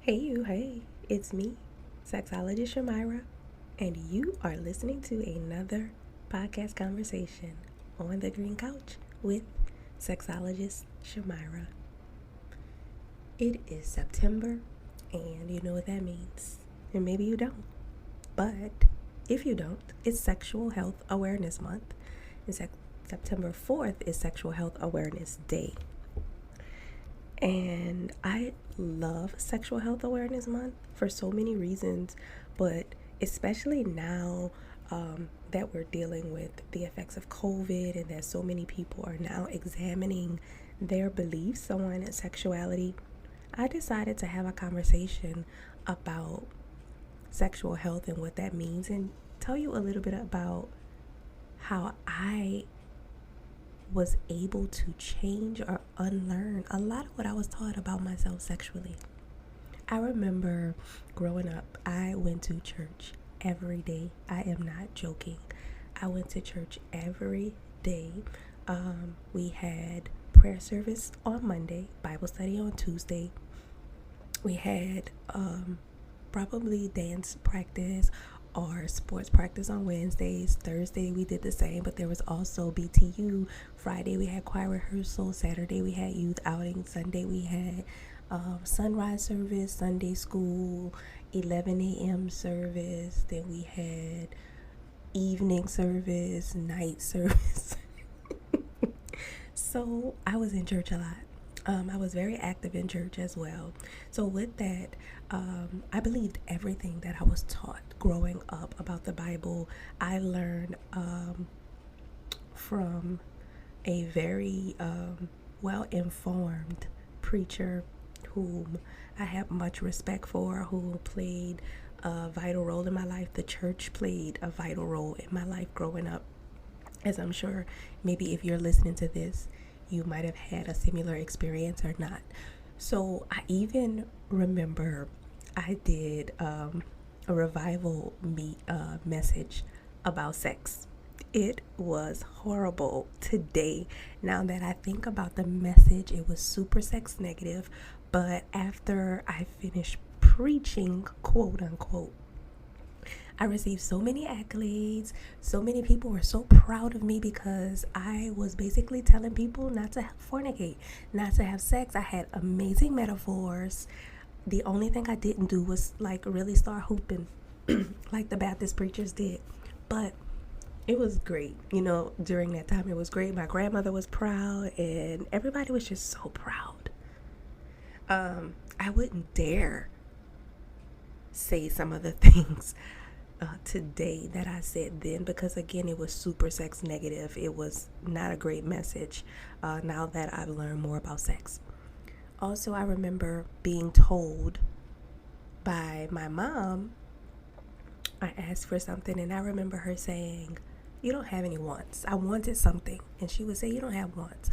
Hey, it's me, sexologist Shamyra, and you are listening to another podcast conversation on the green couch with sexologist Shamyra. It is September, and you know what that means, and maybe you don't, but if you don't, it's Sexual Health Awareness Month, and September 4th is Sexual Health Awareness Day. And I love Sexual Health Awareness Month for so many reasons, but especially now that we're dealing with the effects of COVID and that so many people are now examining their beliefs on sexuality, I decided to have a conversation about sexual health and what that means and tell you a little bit about how I was able to change or unlearn a lot of what I was taught about myself sexually. I remember growing up, I went to church every day. I am not joking. I went to church every day. We had prayer service on Monday, Bible study on Tuesday. We had probably dance practice or sports practice on Wednesdays. Thursday we did the same, but there was also BTU. Friday we had choir rehearsal. Saturday we had youth outing. Sunday we had sunrise service, Sunday school, 11 a.m. service. Then we had evening service, night service. So I was in church a lot. I was very active in church as well. So with that, I believed everything that I was taught growing up about the Bible. I learned from a very well-informed preacher whom I have much respect for, who played a vital role in my life. The church played a vital role in my life growing up, as I'm sure maybe if you're listening to this, you might have had a similar experience or not. So I even remember I did a revival message about sex. It was horrible today. Now that I think about the message, it was super sex negative. But after I finished preaching, quote unquote, I received so many accolades. So many people were so proud of me because I was basically telling people not to fornicate, not to have sex. I had amazing metaphors. The only thing I didn't do was really start hooping like the Baptist preachers did. But it was great. During that time it was great. My grandmother was proud and everybody was just so proud. I wouldn't dare say some of the things today that I said then, because again it was super sex negative. It was not a great message now that I've learned more about sex. Also, I remember being told by my mom, I asked for something and I remember her saying, "You don't have any wants." I wanted something and she would say, "You don't have wants."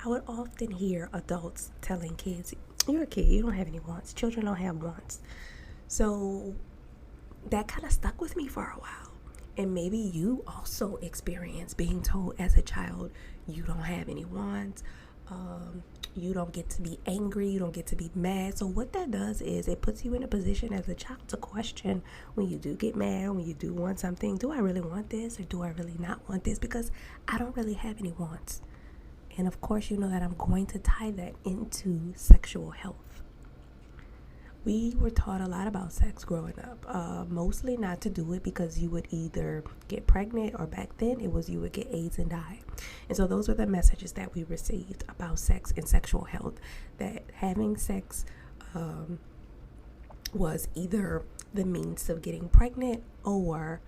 I would often hear adults telling kids, "You're a kid, you don't have any wants. Children don't have wants." So that kind of stuck with me for a while. And maybe you also experienced being told as a child, you don't have any wants, you don't get to be angry, you don't get to be mad. So what that does is it puts you in a position as a child to question when you do get mad, when you do want something, do I really want this or do I really not want this? Because I don't really have any wants. And of course, you know that I'm going to tie that into sexual health. We were taught a lot about sex growing up, mostly not to do it because you would either get pregnant or back then it was you would get AIDS and die. And so those were the messages that we received about sex and sexual health, that having sex was either the means of getting pregnant or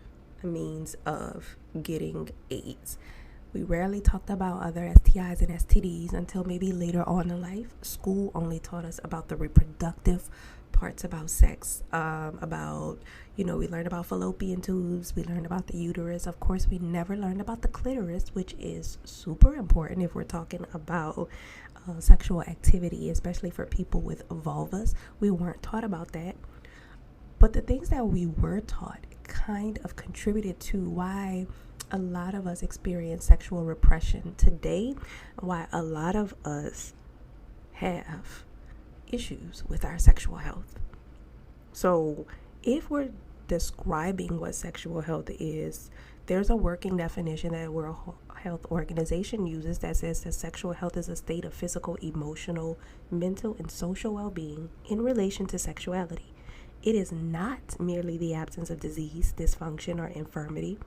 a means of getting AIDS. We rarely talked about other STIs and STDs until maybe later on in life. School only taught us about the reproductive parts about sex, we learned about fallopian tubes, we learned about the uterus. Of course, we never learned about the clitoris, which is super important if we're talking about sexual activity, especially for people with vulvas. We weren't taught about that. But the things that we were taught kind of contributed to why a lot of us experience sexual repression today, why a lot of us have issues with our sexual health. So if we're describing what sexual health is, there's a working definition that World Health Organization uses that says that sexual health is a state of physical, emotional, mental, and social well-being in relation to sexuality. It is not merely the absence of disease, dysfunction, or infirmity.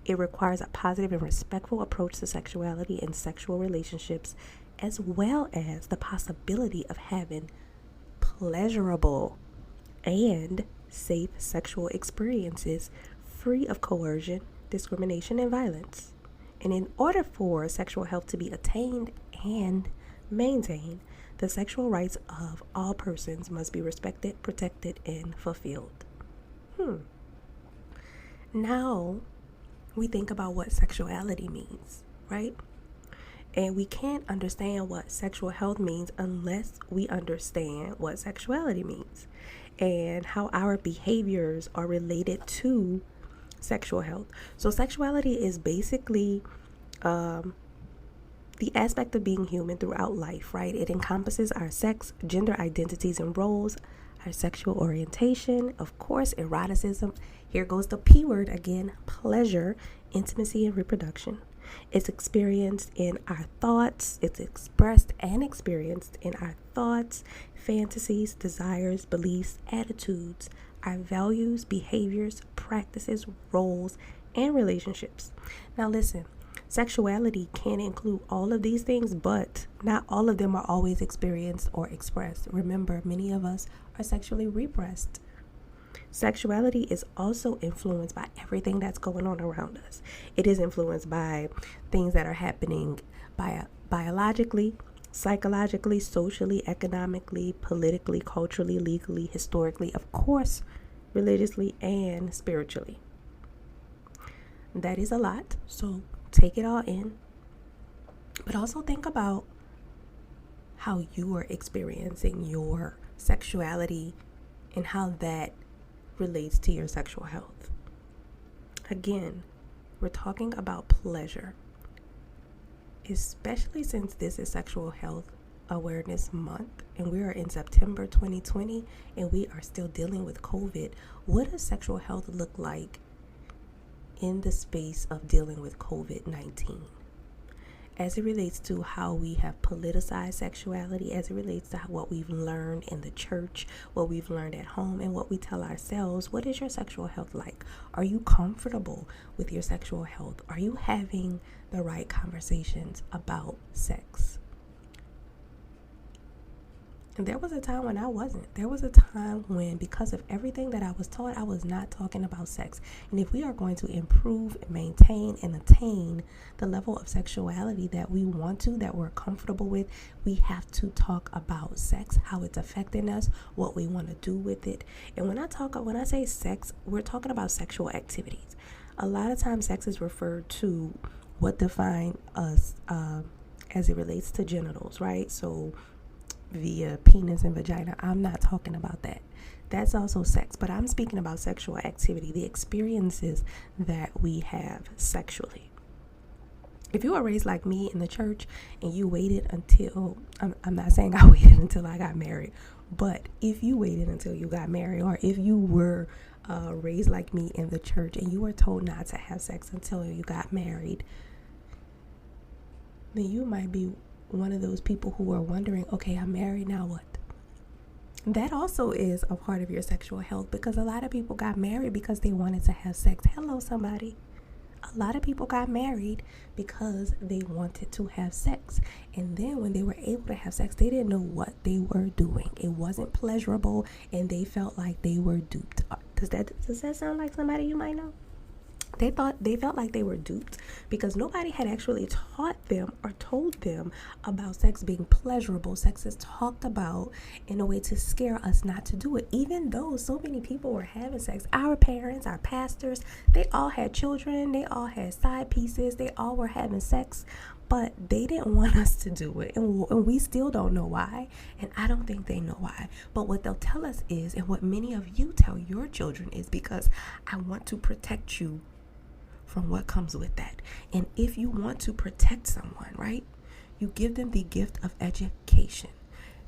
It requires a positive and respectful approach to sexuality and sexual relationships, as well as the possibility of having pleasurable and safe sexual experiences free of coercion, discrimination, and violence. And in order for sexual health to be attained and maintained, the sexual rights of all persons must be respected, protected, and fulfilled. Now we think about what sexuality means, right? And we can't understand what sexual health means unless we understand what sexuality means and how our behaviors are related to sexual health. So sexuality is basically the aspect of being human throughout life, right? It encompasses our sex, gender identities and roles, our sexual orientation, of course, eroticism. Here goes the P word again, pleasure, intimacy, and reproduction. It's experienced in our thoughts. It's expressed and experienced in our thoughts, fantasies, desires, beliefs, attitudes, our values, behaviors, practices, roles, and relationships. Now listen, sexuality can include all of these things, but not all of them are always experienced or expressed. Remember, many of us are sexually repressed. Sexuality is also influenced by everything that's going on around us. It is influenced by things that are happening biologically, psychologically, socially, economically, politically, culturally, legally, historically, of course, religiously, and spiritually. That is a lot, so take it all in. But also think about how you are experiencing your sexuality and how that relates to your sexual health. Again, we're talking about pleasure, especially since this is Sexual Health Awareness Month and we are in September 2020 and we are still dealing with COVID. What does sexual health look like in the space of dealing with COVID-19? As it relates to how we have politicized sexuality, as it relates to what we've learned in the church, what we've learned at home, and what we tell ourselves, what is your sexual health like? Are you comfortable with your sexual health? Are you having the right conversations about sex? And there was a time when I wasn't. There was a time when, because of everything that I was taught, I was not talking about sex. And if we are going to improve, maintain, and attain the level of sexuality that we want to, that we're comfortable with, we have to talk about sex, how it's affecting us, what we want to do with it. And when I say sex, we're talking about sexual activities. A lot of times sex is referred to what define us as it relates to genitals, right? So via penis and vagina. I'm not talking about that. That's also sex, but I'm speaking about sexual activity, the experiences that we have sexually. If you were raised like me in the church and you waited until, I'm not saying I waited until I got married, but if you waited until you got married, or if you were raised like me in the church and you were told not to have sex until you got married, then you might be one of those people who are wondering, okay, I'm married, now what? That also is a part of your sexual health, because a lot of people got married because they wanted to have sex. Hello, somebody. A lot of people got married because they wanted to have sex. And then when they were able to have sex, they didn't know what they were doing. It wasn't pleasurable and they felt like they were duped. Does that sound like somebody you might know? They felt like they were duped because nobody had actually taught them or told them about sex being pleasurable. Sex is talked about in a way to scare us not to do it. Even though so many people were having sex, our parents, our pastors, they all had children, they all had side pieces, they all were having sex, but they didn't want us to do it. And we still don't know why. And I don't think they know why. But what they'll tell us is, and what many of you tell your children is, because I want to protect you from what comes with that. And if you want to protect someone, right, you give them the gift of education.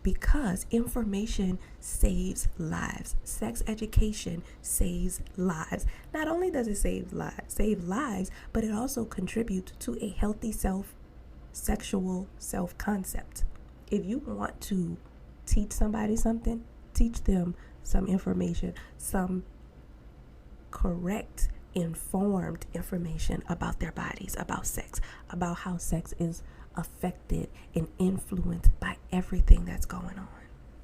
because information saves lives. Sex education saves lives. Not only does it save lives, but it also contributes to a healthy sexual self-concept. If you want to teach somebody something, teach them some information, some correct, informed information about their bodies, about sex, about how sex is affected and influenced by everything that's going on.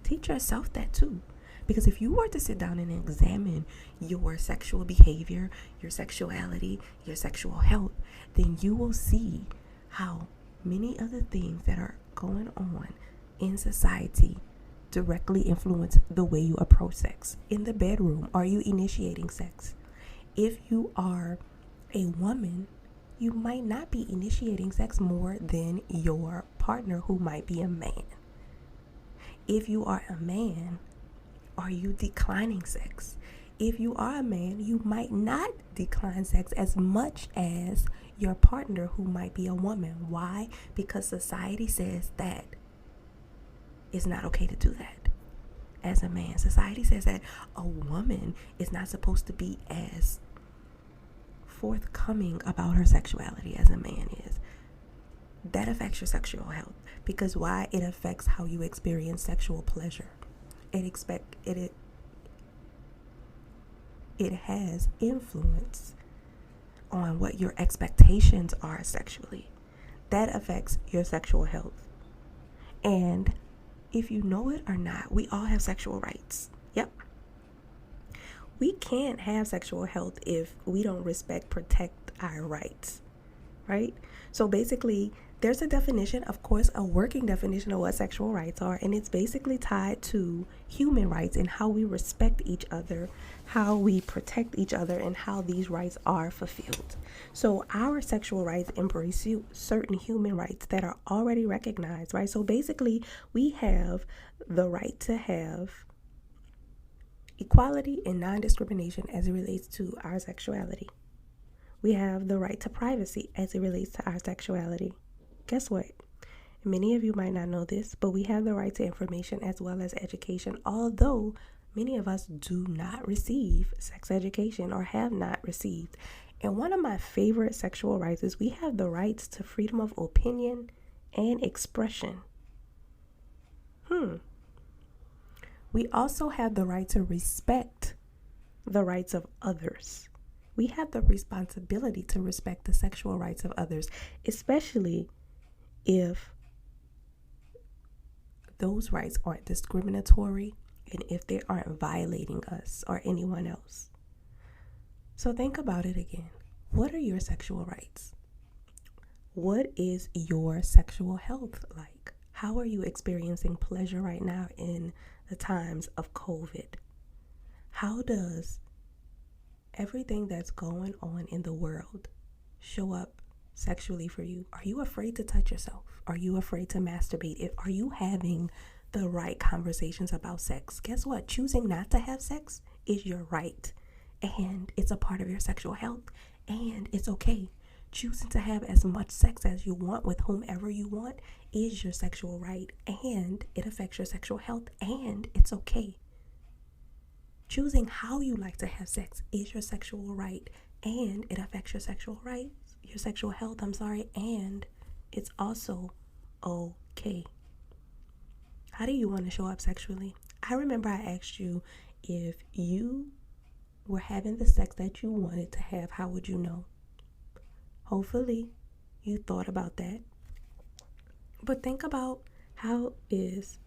Teach yourself that too. Because if you were to sit down and examine your sexual behavior, your sexuality, your sexual health, then you will see how many other things that are going on in society directly influence the way you approach sex. In the bedroom, are you initiating sex? If you are a woman, you might not be initiating sex more than your partner who might be a man. If you are a man, are you declining sex? If you are a man, you might not decline sex as much as your partner who might be a woman. Why? Because society says that it's not okay to do that. As a man, society says that a woman is not supposed to be as forthcoming about her sexuality as a man is. That affects your sexual health. Because why? It affects how you experience sexual pleasure. It has influence on what your expectations are sexually. That affects your sexual health. And if you know it or not, we all have sexual rights. Yep. We can't have sexual health if we don't protect our rights, right? So basically, there's a definition, of course, a working definition of what sexual rights are, and it's basically tied to human rights and how we respect each other, how we protect each other, and how these rights are fulfilled. So our sexual rights embrace certain human rights that are already recognized, right? So basically, we have the right to have equality and non-discrimination as it relates to our sexuality. We have the right to privacy as it relates to our sexuality. Guess what? Many of you might not know this, but we have the right to information as well as education, although many of us do not receive sex education or have not received. And one of my favorite sexual rights is we have the rights to freedom of opinion and expression. We also have the right to respect the rights of others. We have the responsibility to respect the sexual rights of others, especially if those rights aren't discriminatory and if they aren't violating us or anyone else. So think about it again. What are your sexual rights? What is your sexual health like? How are you experiencing pleasure right now in the times of COVID? How does everything that's going on in the world show up sexually for you? Are you afraid to touch yourself? Are you afraid to masturbate? Are you having the right conversations about sex? Guess what? Choosing not to have sex is your right, and it's a part of your sexual health, and it's okay. Choosing to have as much sex as you want with whomever you want is your sexual right, and it affects your sexual health, and it's okay. Choosing how you like to have sex is your sexual right, and it affects your sexual health, and it's also okay. How do you want to show up sexually? I remember I asked you, if you were having the sex that you wanted to have, how would you know? Hopefully you thought about that. But think about, how is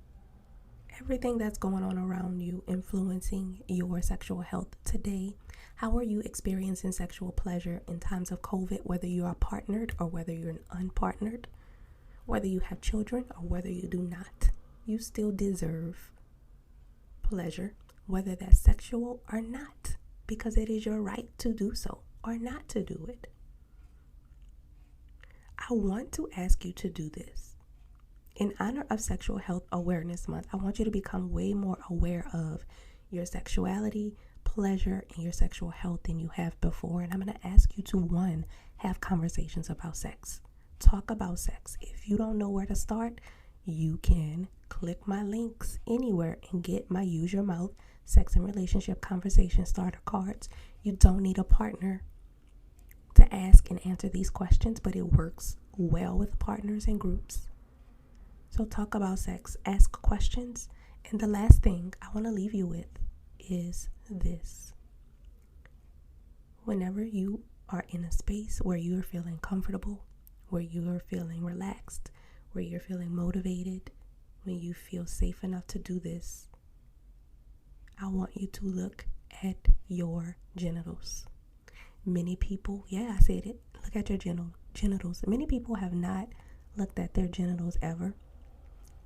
everything that's going on around you influencing your sexual health today? How are you experiencing sexual pleasure in times of COVID, whether you are partnered or whether you're unpartnered, whether you have children or whether you do not? You still deserve pleasure, whether that's sexual or not, because it is your right to do so or not to do it. I want to ask you to do this. In honor of Sexual Health Awareness Month, I want you to become way more aware of your sexuality, pleasure, and your sexual health than you have before. And I'm going to ask you to, 1, have conversations about sex. Talk about sex. If you don't know where to start, you can click my links anywhere and get my Use Your Mouth sex and relationship conversation starter cards. You don't need a partner to ask and answer these questions, but it works well with partners and groups. So talk about sex, ask questions. And the last thing I want to leave you with is this. Whenever you are in a space where you are feeling comfortable, where you are feeling relaxed, where you're feeling motivated, when you feel safe enough to do this, I want you to look at your genitals. Many people, I said it, look at your genitals. Many people have not looked at their genitals ever.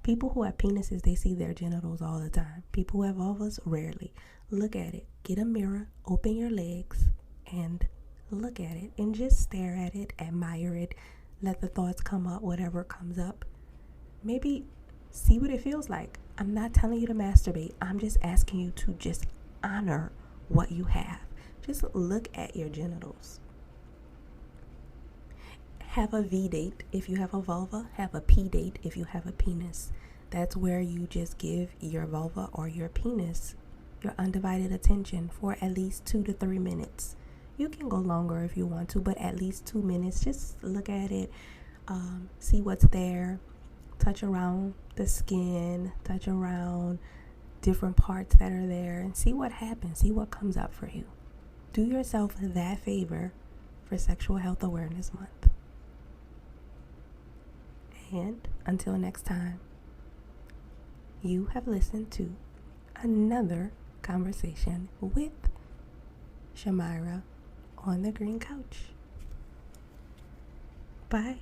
People who have penises, they see their genitals all the time. People who have vulvas, rarely. Look at it. Get a mirror, open your legs, and look at it. And just stare at it, admire it. Let the thoughts come up, whatever comes up. Maybe see what it feels like. I'm not telling you to masturbate. I'm just asking you to just honor what you have. Just look at your genitals. Have a V date if you have a vulva. Have a P date if you have a penis. That's where you just give your vulva or your penis your undivided attention for at least 2 to 3 minutes. You can go longer if you want to, but at least 2 minutes. Just look at it, see what's there, touch around the skin, touch around different parts that are there, and see what happens, see what comes up for you. Do yourself that favor for Sexual Health Awareness Month. And until next time, you have listened to another conversation with Shamyra on the green couch. Bye.